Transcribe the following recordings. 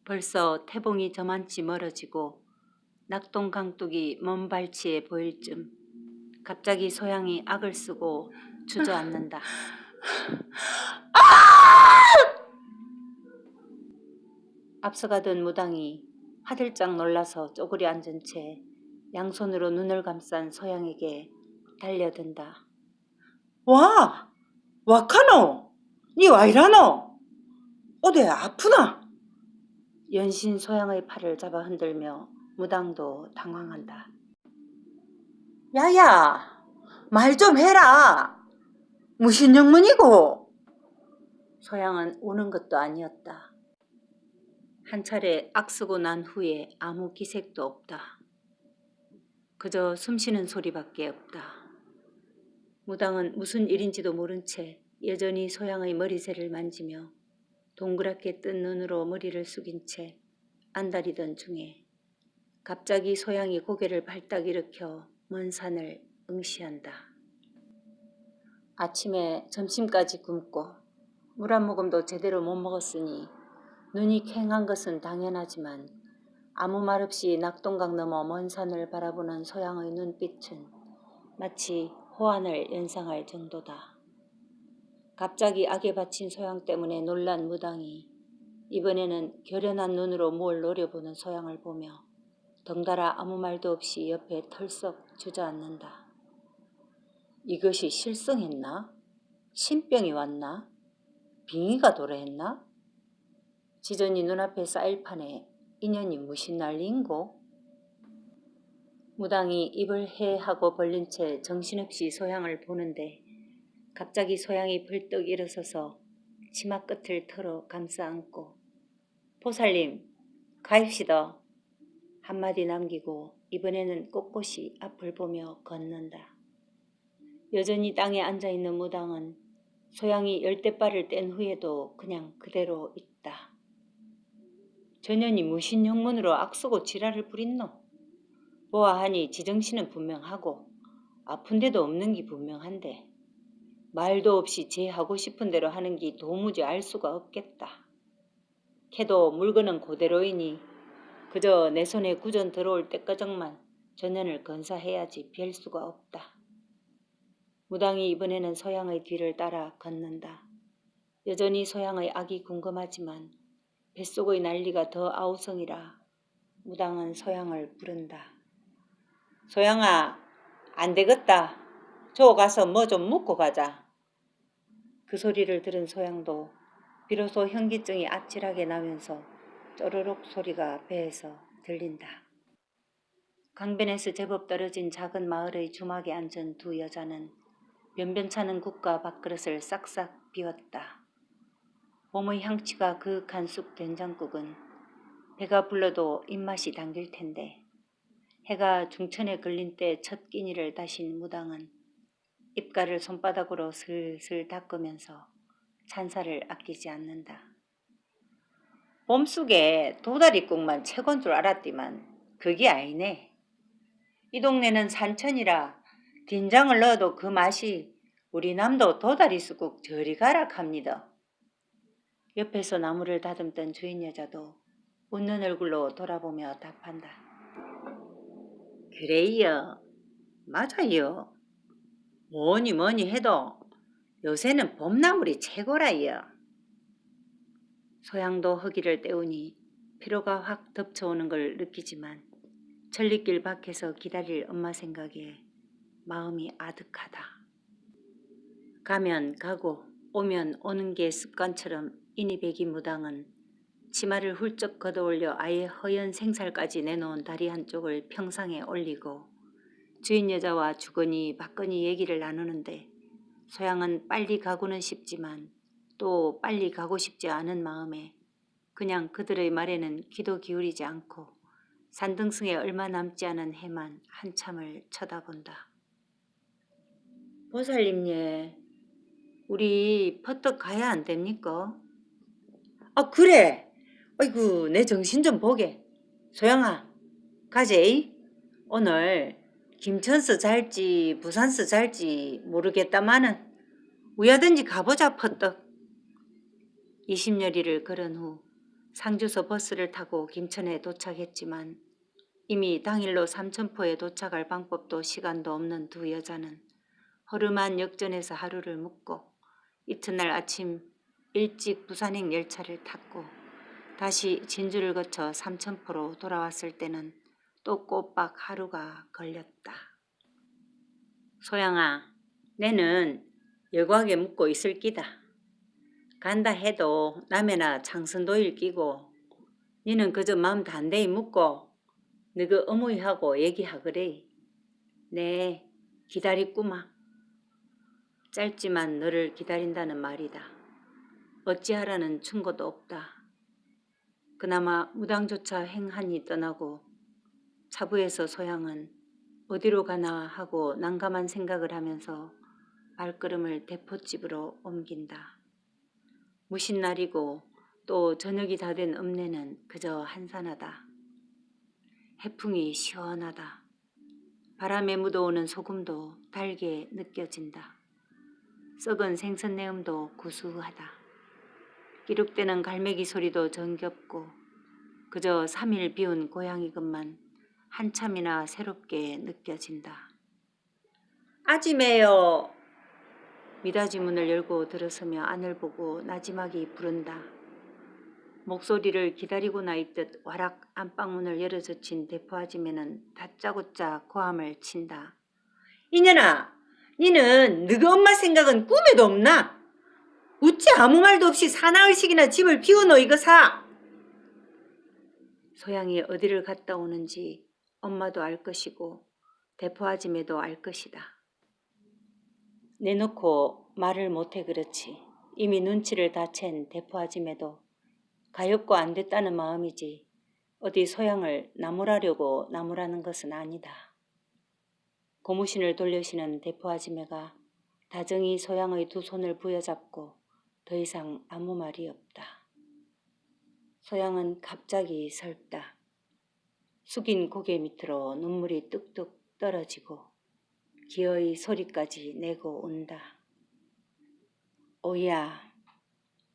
벌써 태봉이 저만치 멀어지고 낙동강둑이 먼 발치에 보일 쯤 갑자기 소양이 악을 쓰고 주저앉는다. 앞서가던 무당이 화들짝 놀라서 쪼그려 앉은 채 양손으로 눈을 감싼 소양에게 달려든다. 와! 와카노! 니 와이라노? 어디 아프나? 연신 소양의 팔을 잡아 흔들며 무당도 당황한다. 야야! 말 좀 해라! 무슨 영문이고? 소양은 우는 것도 아니었다. 한 차례 악쓰고 난 후에 아무 기색도 없다. 그저 숨쉬는 소리밖에 없다. 무당은 무슨 일인지도 모른 채 여전히 소양의 머리새를 만지며 동그랗게 뜬 눈으로 머리를 숙인 채 안달이던 중에 갑자기 소양이 고개를 발딱 일으켜 먼 산을 응시한다. 아침에 점심까지 굶고 물 한 모금도 제대로 못 먹었으니 눈이 퀭한 것은 당연하지만 아무 말 없이 낙동강 너머 먼 산을 바라보는 소양의 눈빛은 마치 호안을 연상할 정도다. 갑자기 악에 바친 소양 때문에 놀란 무당이 이번에는 결연한 눈으로 뭘 노려보는 소양을 보며 덩달아 아무 말도 없이 옆에 털썩 주저앉는다. 이것이 실성했나? 신병이 왔나? 빙의가 도래했나? 지전이 눈앞에 쌓일 판에 인연이 무슨 난리인고? 무당이 입을 헤 하고 벌린 채 정신없이 소양을 보는데 갑자기 소양이 벌떡 일어서서 치마 끝을 털어 감싸 안고 보살님 가입시다 한마디 남기고 이번에는 꼿꼿이 앞을 보며 걷는다. 여전히 땅에 앉아있는 무당은 소양이 열댓발을 뗀 후에도 그냥 그대로 있다. 전현이 무슨 영문으로 악쓰고 지랄을 부린노? 보아하니 지정신은 분명하고 아픈 데도 없는 게 분명한데 말도 없이 제 하고 싶은 대로 하는 게 도무지 알 수가 없겠다. 캐도 물건은 그대로이니 그저 내 손에 구전 들어올 때까정만 전현을 건사해야지 별 수가 없다. 무당이 이번에는 소양의 뒤를 따라 걷는다. 여전히 소양의 악이 궁금하지만 뱃속의 난리가 더 아우성이라 무당은 소양을 부른다. 소양아, 안 되겠다. 저 가서 뭐 좀 묻고 가자. 그 소리를 들은 소양도 비로소 현기증이 아찔하게 나면서 쪼르륵 소리가 배에서 들린다. 강변에서 제법 떨어진 작은 마을의 주막에 앉은 두 여자는 변변찮은 국과 밥그릇을 싹싹 비웠다. 몸의 향취가 그윽한 쑥 된장국은 배가 불러도 입맛이 당길 텐데 해가 중천에 걸린 때 첫 끼니를 다신 무당은 입가를 손바닥으로 슬슬 닦으면서 찬사를 아끼지 않는다. 봄쑥에 도다리국만 최고인 줄 알았디만 그게 아니네. 이 동네는 산천이라 된장을 넣어도 그 맛이 우리 남도 도다리쑥국 저리 가라 합니다. 옆에서 나무를 다듬던 주인 여자도 웃는 얼굴로 돌아보며 답한다. 그래요. 맞아요. 뭐니 해도 요새는 봄나물이 최고라요. 소양도 허기를 때우니 피로가 확 덮쳐오는 걸 느끼지만 천리길 밖에서 기다릴 엄마 생각에 마음이 아득하다. 가면 가고 오면 오는 게 습관처럼 이니배기 무당은 치마를 훌쩍 걷어올려 아예 허연 생살까지 내놓은 다리 한쪽을 평상에 올리고 주인 여자와 주거니 받거니 얘기를 나누는데 소양은 빨리 가고는 싶지만 또 빨리 가고 싶지 않은 마음에 그냥 그들의 말에는 귀도 기울이지 않고 산등승에 얼마 남지 않은 해만 한참을 쳐다본다. 보살님, 우리 퍼뜩 가야 안 됩니까? 아 그래. 아이고 내 정신 좀 보게. 소양아 가재이. 오늘 김천서 잘지 부산서 잘지 모르겠다마는 우야든지 가보자 퍼뜩. 20여리를 걸은 후 상주서 버스를 타고 김천에 도착했지만 이미 당일로 삼천포에 도착할 방법도 시간도 없는 두 여자는 허름한 역전에서 하루를 묵고 이튿날 아침 일찍 부산행 열차를 탔고 다시 진주를 거쳐 삼천포로 돌아왔을 때는 또 꼬박 하루가 걸렸다. 소양아, 내는 여과하게 묵고 있을 끼다. 간다 해도 남해나 창선도일 끼고 니는 그저 마음 단대히 묵고 너그 어머니하고 얘기하거래. 네, 기다리꾸마. 짧지만 너를 기다린다는 말이다. 어찌하라는 충고도 없다. 그나마 무당조차 행한이 떠나고 차부에서 소양은 어디로 가나 하고 난감한 생각을 하면서 발걸음을 대포집으로 옮긴다. 무신날이고 또 저녁이 다 된 읍내는 그저 한산하다. 해풍이 시원하다. 바람에 묻어오는 소금도 달게 느껴진다. 썩은 생선 내음도 구수하다. 기룩되는 갈매기 소리도 정겹고 그저 3일 비운 고향이것만 한참이나 새롭게 느껴진다. 아지매요. 미닫이 문을 열고 들어서며 안을 보고 나지막이 부른다. 목소리를 기다리고나 있듯 와락 안방문을 열어젖힌 대포아지매는 다짜고짜 고함을 친다. 이년아, 니는 너가 엄마 생각은 꿈에도 없나? 어찌 아무 말도 없이 사나흘씩이나 집을 비워놓어 이거사? 소양이 어디를 갔다 오는지 엄마도 알 것이고 대포아지매도 알 것이다. 내놓고 말을 못해 그렇지. 이미 눈치를 다 챈 대포아지매도 가엾고 안 됐다는 마음이지 어디 소양을 나무라려고 나무라는 것은 아니다. 고무신을 돌려시는 대포아지매가 다정히 소양의 두 손을 부여잡고 더 이상 아무 말이 없다. 소양은 갑자기 설다. 숙인 고개 밑으로 눈물이 뚝뚝 떨어지고 기어이 소리까지 내고 온다. 오야,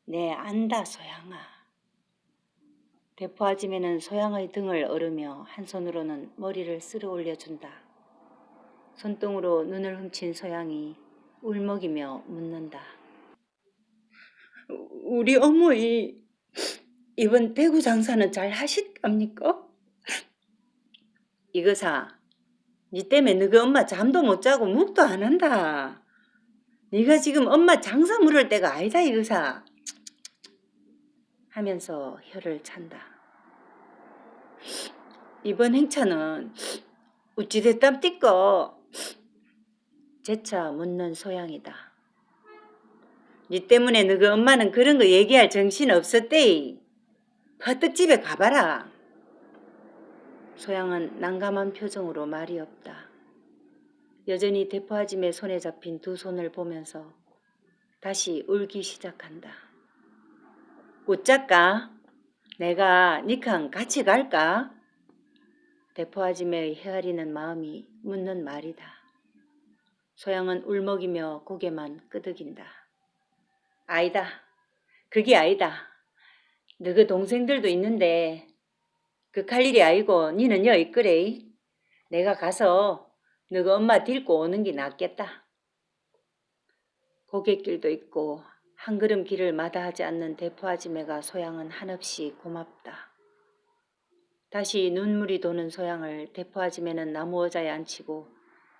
내 안다 소양아. 대포아지매는 소양의 등을 어루며 한 손으로는 머리를 쓸어 올려준다. 손등으로 눈을 훔친 소양이 울먹이며 묻는다. 우리 어머니 이번 대구 장사는 잘 하실랍니까? 이거사, 니 때문에 너가 엄마 잠도 못 자고 묵도 안 한다. 네가 지금 엄마 장사 물을 때가 아니다 이거사. 하면서 혀를 찬다. 이번 행차는 어찌 됐답디꺼? 재차 묻는 소양이다. 니 때문에 너가 엄마는 그런 거 얘기할 정신 없었대. 퍼뜩 집에 가봐라. 소양은 난감한 표정으로 말이 없다. 여전히 대포아짐의 손에 잡힌 두 손을 보면서 다시 울기 시작한다. 어쩔까? 내가 니랑 같이 갈까? 대포아짐의 헤아리는 마음이 묻는 말이다. 소양은 울먹이며 고개만 끄덕인다. 아니다. 그게 아니다. 너그 동생들도 있는데 그할 일이 아니고 니는 여 있거래. 내가 가서 너가 엄마 데리고 오는 게 낫겠다. 고갯길도 있고 한 걸음 길을 마다하지 않는 대포아지매가 소양은 한없이 고맙다. 다시 눈물이 도는 소양을 대포아지매는 나무 의자에 앉히고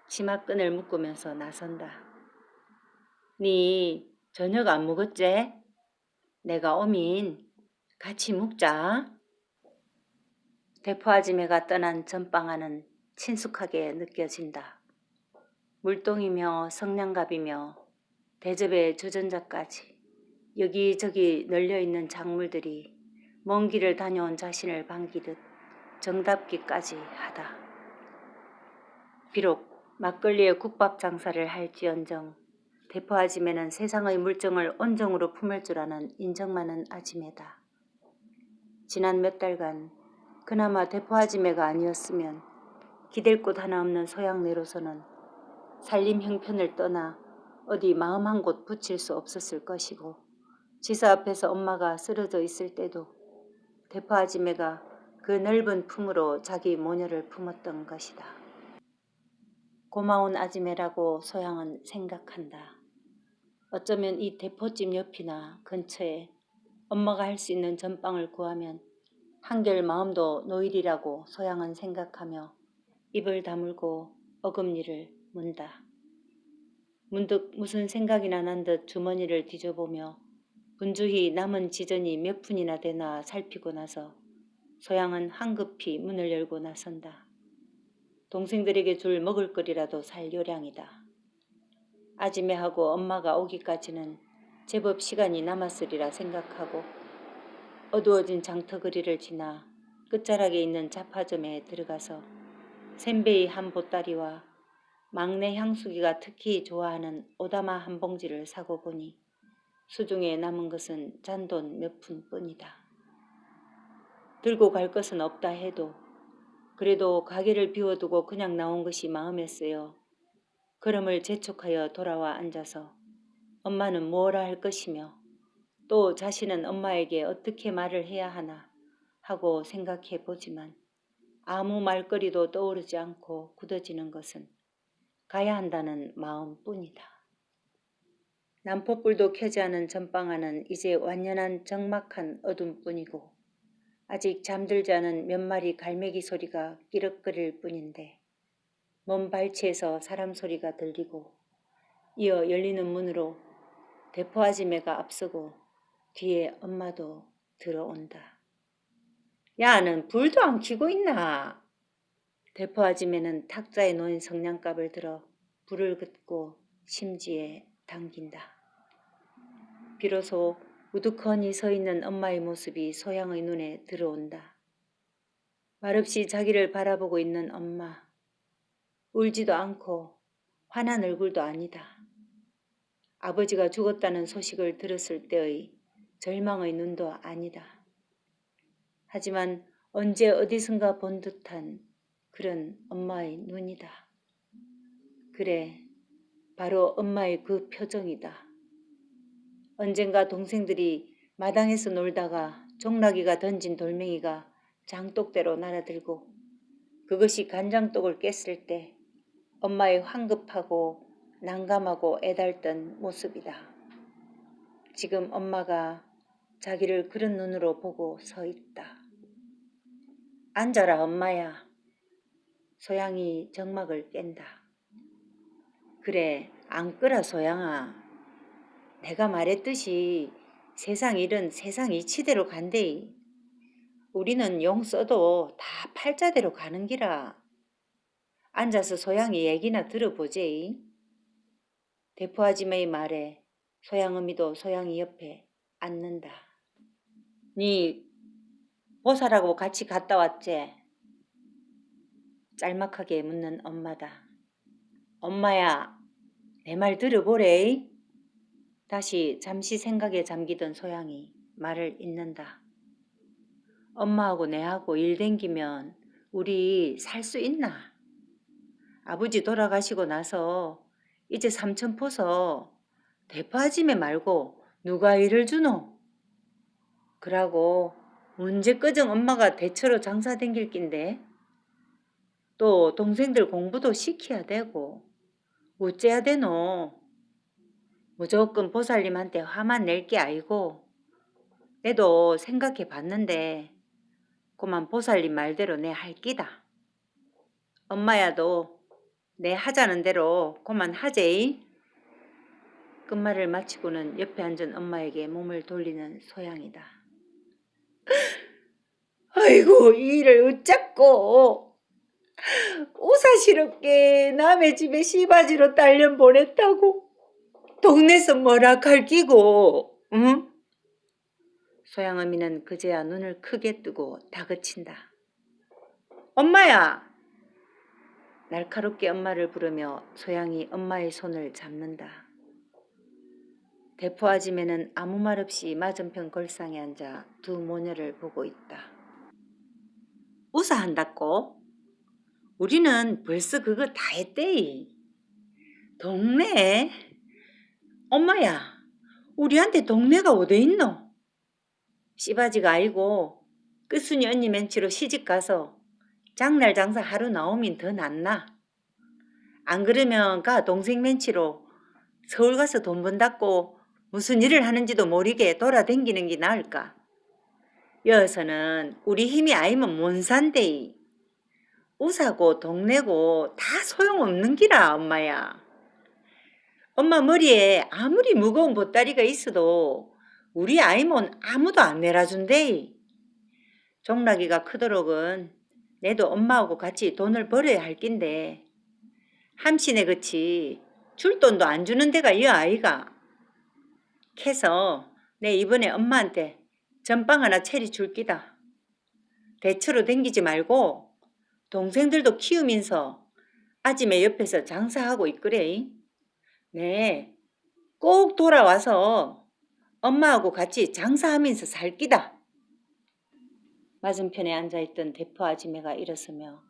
치마끈을 묶으면서 나선다. 니 저녁 안 먹었제? 내가 오민 같이 묵자. 대포아지매가 떠난 전방 안은 친숙하게 느껴진다. 물동이며 성냥갑이며 대접의 주전자까지 여기저기 널려있는 작물들이 먼 길을 다녀온 자신을 반기듯 정답기까지 하다. 비록 막걸리에 국밥 장사를 할지언정 대포아지매는 세상의 물정을 온정으로 품을 줄 아는 인정 많은 아지매다. 지난 몇 달간 그나마 대포아지매가 아니었으면 기댈 곳 하나 없는 소양내로서는 살림 형편을 떠나 어디 마음 한 곳 붙일 수 없었을 것이고 지사 앞에서 엄마가 쓰러져 있을 때도 대포 아지매가 그 넓은 품으로 자기 모녀를 품었던 것이다. 고마운 아지매라고 소양은 생각한다. 어쩌면 이 대포집 옆이나 근처에 엄마가 할 수 있는 전빵을 구하면 한결 마음도 놓이리라고 소양은 생각하며 입을 다물고 어금니를 문다. 문득 무슨 생각이나 난 듯 주머니를 뒤져보며 분주히 남은 지전이 몇 푼이나 되나 살피고 나서 소양은 황급히 문을 열고 나선다. 동생들에게 줄 먹을거리라도 살 요량이다. 아지매하고 엄마가 오기까지는 제법 시간이 남았으리라 생각하고 어두워진 장터거리를 지나 끝자락에 있는 잡화점에 들어가서 샌베이 한 보따리와 막내 향수기가 특히 좋아하는 오다마 한 봉지를 사고 보니 수중에 남은 것은 잔돈 몇 푼뿐이다. 들고 갈 것은 없다 해도 그래도 가게를 비워두고 그냥 나온 것이 마음에 쓰여 걸음을 재촉하여 돌아와 앉아서 엄마는 뭐라 할 것이며 또 자신은 엄마에게 어떻게 말을 해야 하나 하고 생각해 보지만 아무 말거리도 떠오르지 않고 굳어지는 것은 가야 한다는 마음뿐이다. 남포불도 켜지 않은 전방 안은 이제 완연한 적막한 어둠뿐이고 아직 잠들지 않은 몇 마리 갈매기 소리가 끼럭거릴 뿐인데 먼 발치에서 사람 소리가 들리고 이어 열리는 문으로 대포 아지매가 앞서고 뒤에 엄마도 들어온다. 야는 불도 안 켜고 있나? 대포 아지매는 탁자에 놓인 성냥갑을 들어 불을 긋고 심지에 당긴다. 비로소 우두커니 서 있는 엄마의 모습이 소양의 눈에 들어온다. 말없이 자기를 바라보고 있는 엄마. 울지도 않고 화난 얼굴도 아니다. 아버지가 죽었다는 소식을 들었을 때의 절망의 눈도 아니다. 하지만 언제 어디선가 본 듯한 그런 엄마의 눈이다. 그래, 바로 엄마의 그 표정이다. 언젠가 동생들이 마당에서 놀다가 종락이가 던진 돌멩이가 장독대로 날아들고 그것이 간장독을 깼을 때 엄마의 황급하고 난감하고 애달던 모습이다. 지금 엄마가 자기를 그런 눈으로 보고 서 있다. 앉아라 엄마야. 소양이 정막을 깬다. 그래, 앉거라 소양아. 내가 말했듯이 세상 일은 세상 이치대로 간대이. 우리는 용 써도 다 팔자대로 가는 기라. 앉아서 소양이 얘기나 들어보제이. 대포 아지매의 말에 소양어미도 소양이 옆에 앉는다. 니 보살하고 같이 갔다 왔제? 짤막하게 묻는 엄마다. 엄마야, 내 말 들어보래. 다시 잠시 생각에 잠기던 소양이 말을 잇는다. 엄마하고 내하고 일 댕기면 우리 살 수 있나? 아버지 돌아가시고 나서 이제 삼천포서 대포 아지매 말고 누가 일을 주노? 그러고 문제끄정 엄마가 대처로 장사 댕길 낀데 또 동생들 공부도 시켜야 되고 어째야 되노? 무조건 보살님한테 화만 낼 게 아니고 내도 생각해 봤는데 그만 보살님 말대로 내 할 끼다. 엄마야도 내 하자는 대로 그만 하제이. 끝말을 마치고는 옆에 앉은 엄마에게 몸을 돌리는 소양이다. 아이고 이 일을 어쩌고 오사시럽게 남의 집에 시바지로 딸년 보냈다고 동네에서 뭐라 갈끼고 응? 소양어미는 그제야 눈을 크게 뜨고 다그친다. 엄마야. 날카롭게 엄마를 부르며 소양이 엄마의 손을 잡는다. 대포 아지매는 아무 말 없이 맞은편 걸상에 앉아 두 모녀를 보고 있다. 우사한다고? 우리는 벌써 그거 다 했대이. 동네? 엄마야, 우리한테 동네가 어디 있노? 씨바지가 아니고 끝순이 언니 멘치로 시집가서 장날 장사 하루 나오면 더 낫나? 안 그러면 가 동생 멘치로 서울 가서 돈 번다고 무슨 일을 하는지도 모르게 돌아댕기는 게 나을까? 여기서는 우리 힘이 아니면 못 산대. 우사고 동네고 다 소용없는 기라 엄마야. 엄마 머리에 아무리 무거운 보따리가 있어도 우리 아이면 아무도 안 내려준대. 종락이가 크도록은 내도 엄마하고 같이 돈을 벌어야 할 낀데 함신에 그치 줄 돈도 안 주는 데가 이 아이가. 캐서 내 이번에 엄마한테 전빵 하나 채리 줄 끼다. 대처로 댕기지 말고 동생들도 키우면서 아침에 옆에서 장사하고 있거래. 네, 꼭 돌아와서 엄마하고 같이 장사하면서 살 끼다. 맞은편에 앉아있던 대포 아지매가 일어서며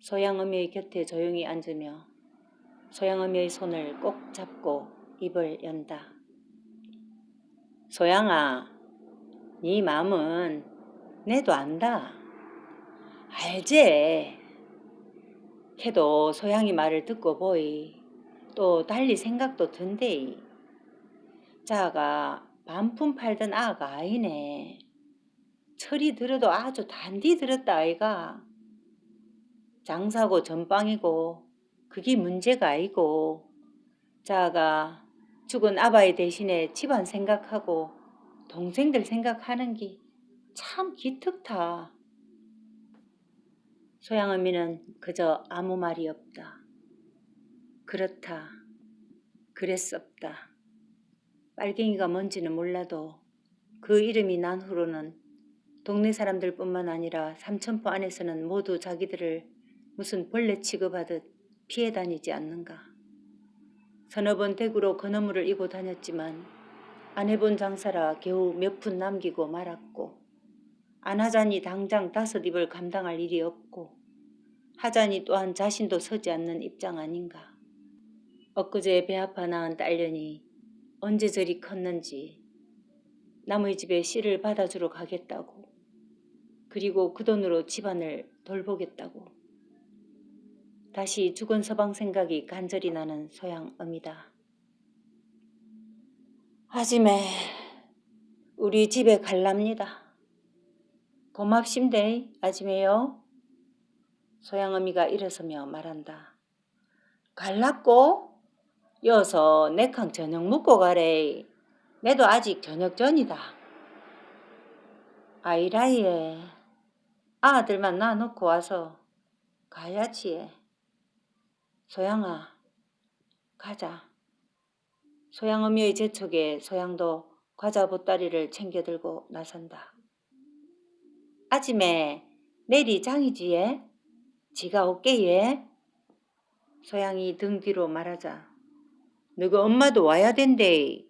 소양어미의 곁에 조용히 앉으며 소양어미의 손을 꼭 잡고 입을 연다. 소양아, 네 마음은 내도 안다. 알제. 걔도 소양이 말을 듣고 보이. 또 달리 생각도 든대이. 자가 반품 팔던 아가 아이네. 철이 들어도 아주 단디 들었다 아이가. 장사고 전빵이고 그게 문제가 아니고 자가 죽은 아바이 대신에 집안 생각하고 동생들 생각하는 게 참 기특타. 소양어미는 그저 아무 말이 없다. 그렇다. 그랬었다. 빨갱이가 뭔지는 몰라도 그 이름이 난 후로는 동네 사람들뿐만 아니라 삼천포 안에서는 모두 자기들을 무슨 벌레 취급하듯 피해 다니지 않는가. 서너 번 대구로 건어물을 이고 다녔지만 안 해본 장사라 겨우 몇 푼 남기고 말았고 안 하자니 당장 5입을 감당할 일이 없고 하자니 또한 자신도 서지 않는 입장 아닌가. 엊그제 배 아파 낳은 딸년이 언제 저리 컸는지 남의 집에 씨를 받아주러 가겠다고 그리고 그 돈으로 집안을 돌보겠다고 다시 죽은 서방 생각이 간절히 나는 소양어미다. 아지매 우리 집에 갈랍니다. 고맙심대 아지매요. 소양어미가 일어서며 말한다. 갈랍고? 여서 내캉 저녁 먹고 가래. 내도 아직 저녁 전이다. 아이라이에 아들만 낳아놓고 와서 가야지. 소양아 가자. 소양어미의 재촉에 소양도 과자 보따리를 챙겨들고 나선다. 아지매 내일이 장이지예? 지가 올게예? 소양이 등 뒤로 말하자. 너가 엄마도 와야 된대.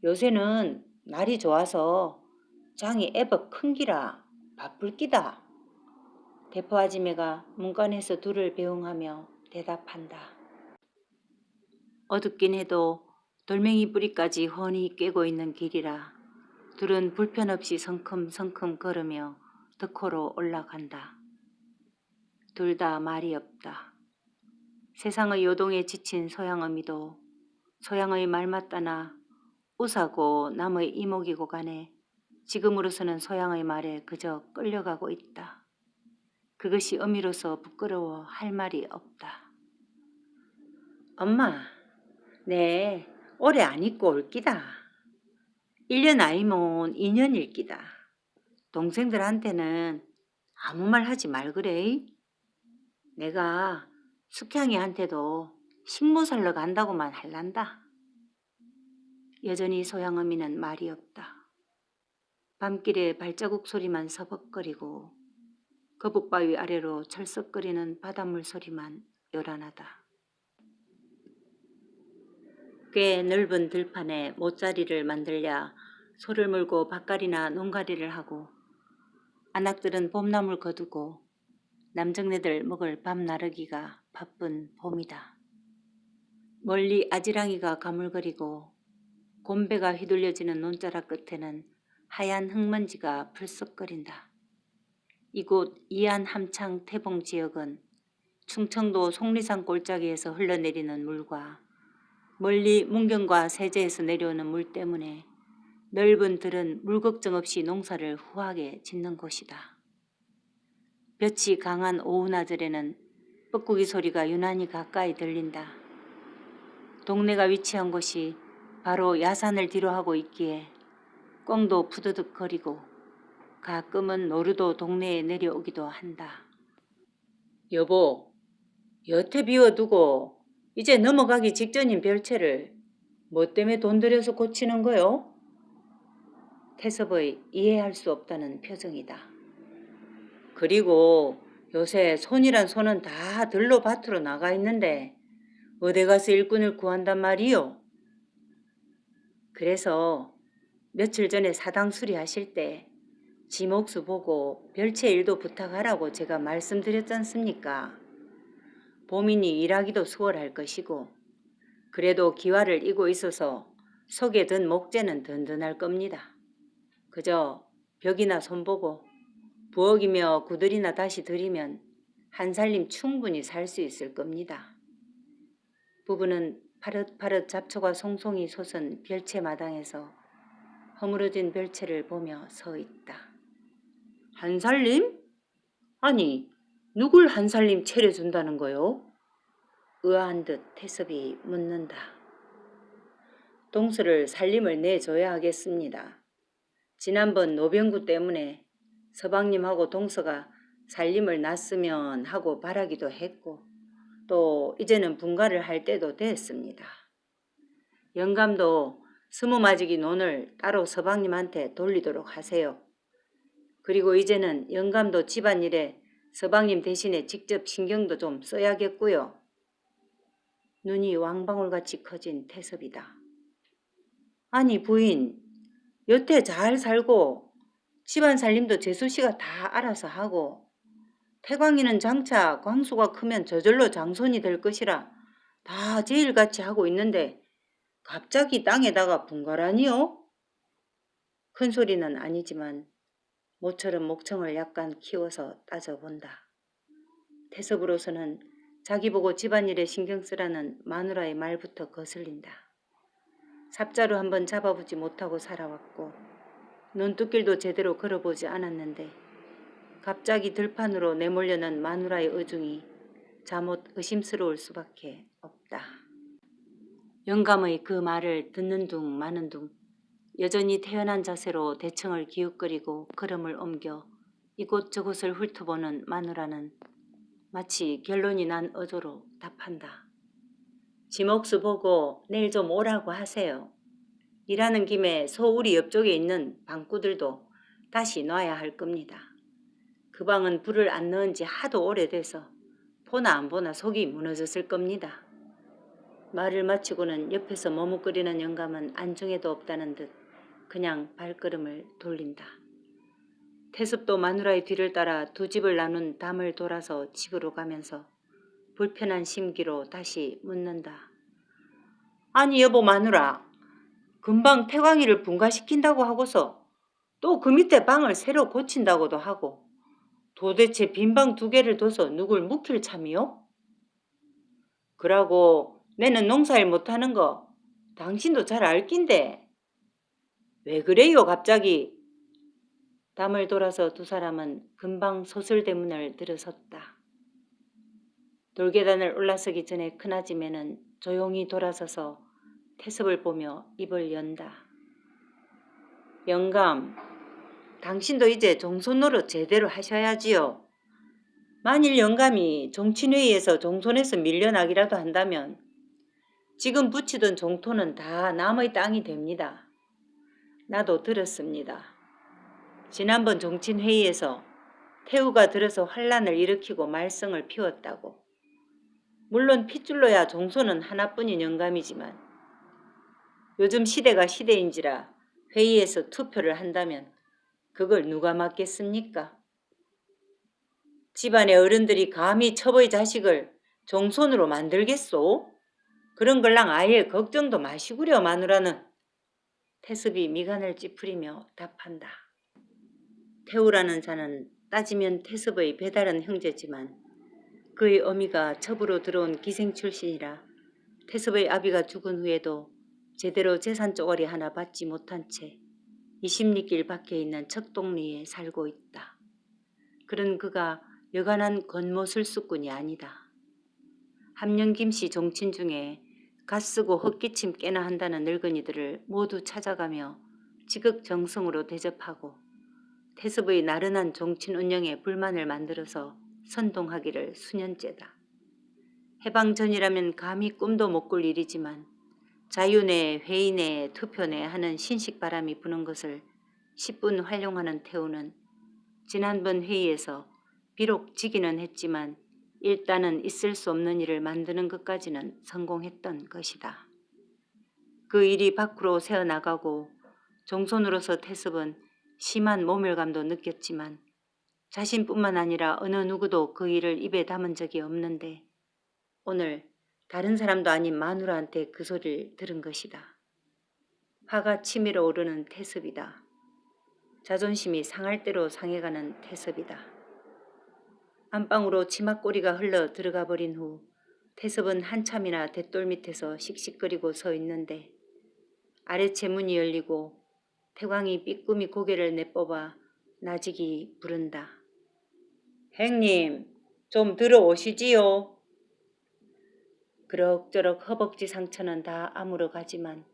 요새는 날이 좋아서 장이 애벅 큰 기라 바쁠 끼다. 대포 아지매가 문간에서 둘을 배웅하며 대답한다. 어둡긴 해도 돌멩이 뿌리까지 훤히 꿰고 있는 길이라 둘은 불편 없이 성큼성큼 걸으며 덕호로 올라간다. 둘 다 말이 없다. 세상의 요동에 지친 소양어미도 소양의 말 맞다나 우사고 남의 이목이고 간에 지금으로서는 소양의 말에 그저 끌려가고 있다. 그것이 어미로서 부끄러워 할 말이 없다. 엄마, 네 올해 안 입고 올 끼다. 1년 아니면 2년일 끼다. 동생들한테는 아무 말 하지 말그래. 내가 숙향이한테도 식모 살러 간다고만 할란다. 여전히 소양어미는 말이 없다. 밤길에 발자국 소리만 서벅거리고 거북바위 아래로 철썩거리는 바닷물 소리만 요란하다. 꽤 넓은 들판에 못자리를 만들랴 소를 물고 밭갈이나 농가리를 하고 안악들은 봄나물 거두고 남정네들 먹을 밥 나르기가 바쁜 봄이다. 멀리 아지랑이가 가물거리고 곰배가 휘둘려지는 논자락 끝에는 하얀 흙먼지가 풀썩거린다. 이곳 이안 함창 태봉 지역은 충청도 속리산 골짜기에서 흘러내리는 물과 멀리 문경과 세제에서 내려오는 물 때문에 넓은 들은 물 걱정 없이 농사를 후하게 짓는 곳이다. 볕이 강한 오후나절에는 뻐꾸기 소리가 유난히 가까이 들린다. 동네가 위치한 곳이 바로 야산을 뒤로하고 있기에 꿩도 푸드득거리고 가끔은 노루도 동네에 내려오기도 한다. 여보, 여태 비워두고 이제 넘어가기 직전인 별채를 뭐 때문에 돈 들여서 고치는 거요? 태섭의 이해할 수 없다는 표정이다. 그리고 요새 손이란 손은 다 들로 밭으로 나가 있는데 어디 가서 일꾼을 구한단 말이요? 그래서 며칠 전에 사당 수리하실 때 지 몫을 보고 별채 일도 부탁하라고 제가 말씀드렸지 않습니까? 보민이 일하기도 수월할 것이고 그래도 기와를 이고 있어서 속에 든 목재는 든든할 겁니다. 그저 벽이나 손보고 부엌이며 구들이나 다시 들이면 한 살림 충분히 살 수 있을 겁니다. 부부는 파릇파릇 잡초가 송송이 솟은 별채 마당에서 허물어진 별채를 보며 서 있다. 한 살림? 아니, 누굴 한 살림 차려준다는 거요? 의아한 듯 태섭이 묻는다. 동서를 살림을 내줘야 하겠습니다. 지난번 노병구 때문에 서방님하고 동서가 살림을 놨으면 하고 바라기도 했고 또 이제는 분가를 할 때도 됐습니다. 영감도 스무마지기 논을 따로 서방님한테 돌리도록 하세요. 그리고 이제는 영감도 집안일에 서방님 대신에 직접 신경도 좀 써야겠고요. 눈이 왕방울같이 커진 태섭이다. 아니 부인, 여태 잘 살고 집안 살림도 재수씨가 다 알아서 하고 태광이는 장차 광수가 크면 저절로 장손이 될 것이라 다 제일같이 하고 있는데 갑자기 땅에다가 분가라니요? 큰 소리는 아니지만 모처럼 목청을 약간 키워서 따져본다. 태섭으로서는 자기 보고 집안일에 신경 쓰라는 마누라의 말부터 거슬린다. 삽자루 한번 잡아보지 못하고 살아왔고 눈두길도 제대로 걸어보지 않았는데 갑자기 들판으로 내몰려는 마누라의 어중이 잠옷 의심스러울 수밖에 없다. 영감의 그 말을 듣는 둥 마는 둥 여전히 태연한 자세로 대청을 기웃거리고 걸음을 옮겨 이곳저곳을 훑어보는 마누라는 마치 결론이 난 어조로 답한다. 지 몫을 보고 내일 좀 오라고 하세요. 일하는 김에 소 우리 옆쪽에 있는 방구들도 다시 놔야 할 겁니다. 그 방은 불을 안 넣은 지 하도 오래돼서 보나 안 보나 속이 무너졌을 겁니다. 말을 마치고는 옆에서 머뭇거리는 영감은 안중에도 없다는 듯 그냥 발걸음을 돌린다. 태섭도 마누라의 뒤를 따라 두 집을 나눈 담을 돌아서 집으로 가면서 불편한 심기로 다시 묻는다. 아니 여보 마누라, 금방 태광이를 분가시킨다고 하고서 또 그 밑에 방을 새로 고친다고도 하고 도대체 빈 방 2개를 둬서 누굴 묵힐 참이요? 그러고 내는 농사일 못하는 거 당신도 잘 알 낀데 왜 그래요 갑자기? 담을 돌아서 두 사람은 금방 소설대문을 들어섰다. 돌계단을 올라서기 전에 큰아지매는 조용히 돌아서서 태섭을 보며 입을 연다. 영감, 당신도 이제 종손 노릇 제대로 하셔야지요. 만일 영감이 종친회의에서 종손에서 밀려나기라도 한다면 지금 붙이던 종토는 다 남의 땅이 됩니다. 나도 들었습니다. 지난번 종친회의에서 태우가 들어서 환란을 일으키고 말썽을 피웠다고. 물론 핏줄로야 종손은 하나뿐인 영감이지만 요즘 시대가 시대인지라 회의에서 투표를 한다면 그걸 누가 맡겠습니까? 집안의 어른들이 감히 첩의 자식을 종손으로 만들겠소? 그런 걸랑 아예 걱정도 마시구려 마누라는. 태섭이 미간을 찌푸리며 답한다. 태우라는 자는 따지면 태섭의 배다른 형제지만 그의 어미가 첩으로 들어온 기생 출신이라 태섭의 아비가 죽은 후에도 제대로 재산 쪼가리 하나 받지 못한 채 20리길 밖에 있는 척동리에 살고 있다. 그런 그가 여간한 권모술수꾼이 아니다. 함령김씨 종친 중에 갓쓰고 헛기침 깨나 한다는 늙은이들을 모두 찾아가며 지극정성으로 대접하고 태섭의 나른한 종친 운영에 불만을 만들어서 선동하기를 수년째다. 해방 전이라면 감히 꿈도 못 꿀 일이지만 자윤회, 회의내, 투표내 하는 신식바람이 부는 것을 10분 활용하는 태우는 지난번 회의에서 비록 지기는 했지만 일단은 있을 수 없는 일을 만드는 것까지는 성공했던 것이다. 그 일이 밖으로 새어나가고 종손으로서 태섭은 심한 모멸감도 느꼈지만 자신뿐만 아니라 어느 누구도 그 일을 입에 담은 적이 없는데 오늘 다른 사람도 아닌 마누라한테 그 소리를 들은 것이다. 화가 치밀어 오르는 태섭이다. 자존심이 상할 대로 상해가는 태섭이다. 안방으로 치맛꼬리가 흘러 들어가 버린 후 태섭은 한참이나 대돌 밑에서 씩씩거리고 서 있는데 아래채 문이 열리고 태광이 삐꾸미 고개를 내뻗어 나직이 부른다. 행님, 좀 들어오시지요. 그럭저럭 허벅지 상처는 다 아물어 가지만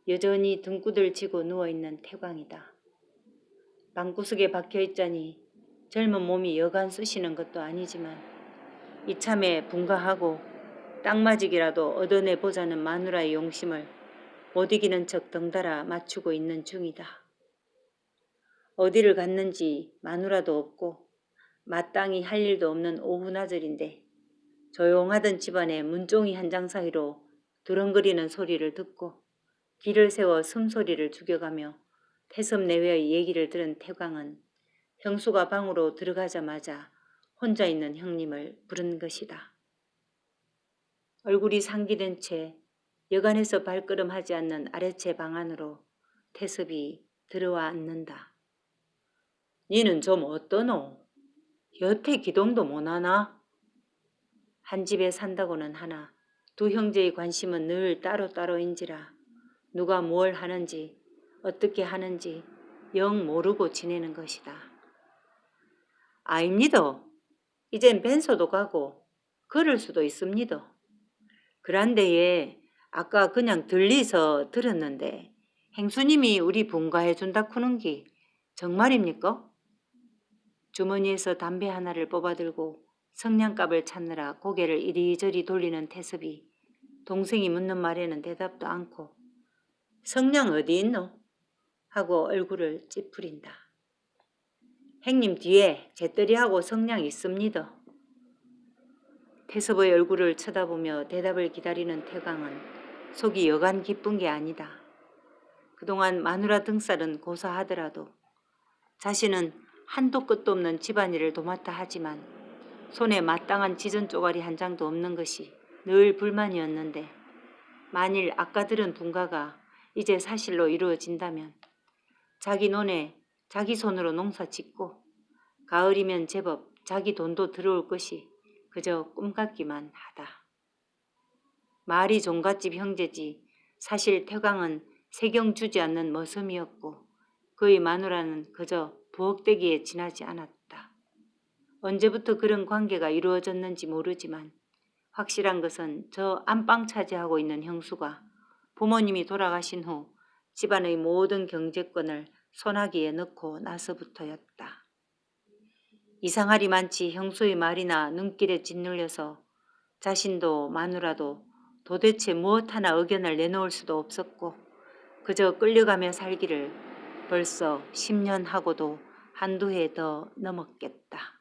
여전히 등구들 지고 누워있는 태광이다. 방구석에 박혀있자니 젊은 몸이 여간 쑤시는 것도 아니지만 이참에 분가하고 땅맞이기라도 얻어내보자는 마누라의 용심을 못 이기는 척 덩달아 맞추고 있는 중이다. 어디를 갔는지 마누라도 없고 마땅히 할 일도 없는 오후나절인데 조용하던 집안의 문종이 한 장 사이로 두렁거리는 소리를 듣고 길을 세워 숨소리를 죽여가며 태섭 내외의 얘기를 들은 태광은 형수가 방으로 들어가자마자 혼자 있는 형님을 부른 것이다. 얼굴이 상기된 채 여간해서 발걸음하지 않는 아래채 방 안으로 태섭이 들어와 앉는다. 니는 좀 어떠노? 여태 기동도 못하나? 한 집에 산다고는 하나 두 형제의 관심은 늘 따로따로인지라 누가 뭘 하는지 어떻게 하는지 영 모르고 지내는 것이다. 아입니다. 이젠 벤소도 가고 걸을 수도 있습니다. 그런데에 아까 그냥 들리서 들었는데 행수님이 우리 분가해 준다 쿠는기 정말입니까? 주머니에서 담배 하나를 뽑아들고 성냥갑을 찾느라 고개를 이리저리 돌리는 태섭이 동생이 묻는 말에는 대답도 않고 성냥 어디 있노? 하고 얼굴을 찌푸린다. 행님 뒤에 재떨이하고 성냥 있습니다. 태섭의 얼굴을 쳐다보며 대답을 기다리는 태광은 속이 여간 기쁜 게 아니다. 그동안 마누라 등살은 고사하더라도 자신은 한도 끝도 없는 집안일을 도맡아 하지만 손에 마땅한 지전 쪼가리 한 장도 없는 것이 늘 불만이었는데 만일 아까 들은 분가가 이제 사실로 이루어진다면 자기 논에 자기 손으로 농사 짓고 가을이면 제법 자기 돈도 들어올 것이 그저 꿈 같기만 하다. 말이 종갓집 형제지 사실 태광은 세경 주지 않는 머슴이었고 그의 마누라는 그저 부엌대기에 지나지 않았다. 언제부터 그런 관계가 이루어졌는지 모르지만 확실한 것은 저 안방 차지하고 있는 형수가 부모님이 돌아가신 후 집안의 모든 경제권을 손아귀에 넣고 나서부터였다. 이상하리 많지 형수의 말이나 눈길에 짓눌려서 자신도 마누라도 도대체 무엇 하나 의견을 내놓을 수도 없었고 그저 끌려가며 살기를 벌써 10년 하고도 한두 해 더 넘었겠다.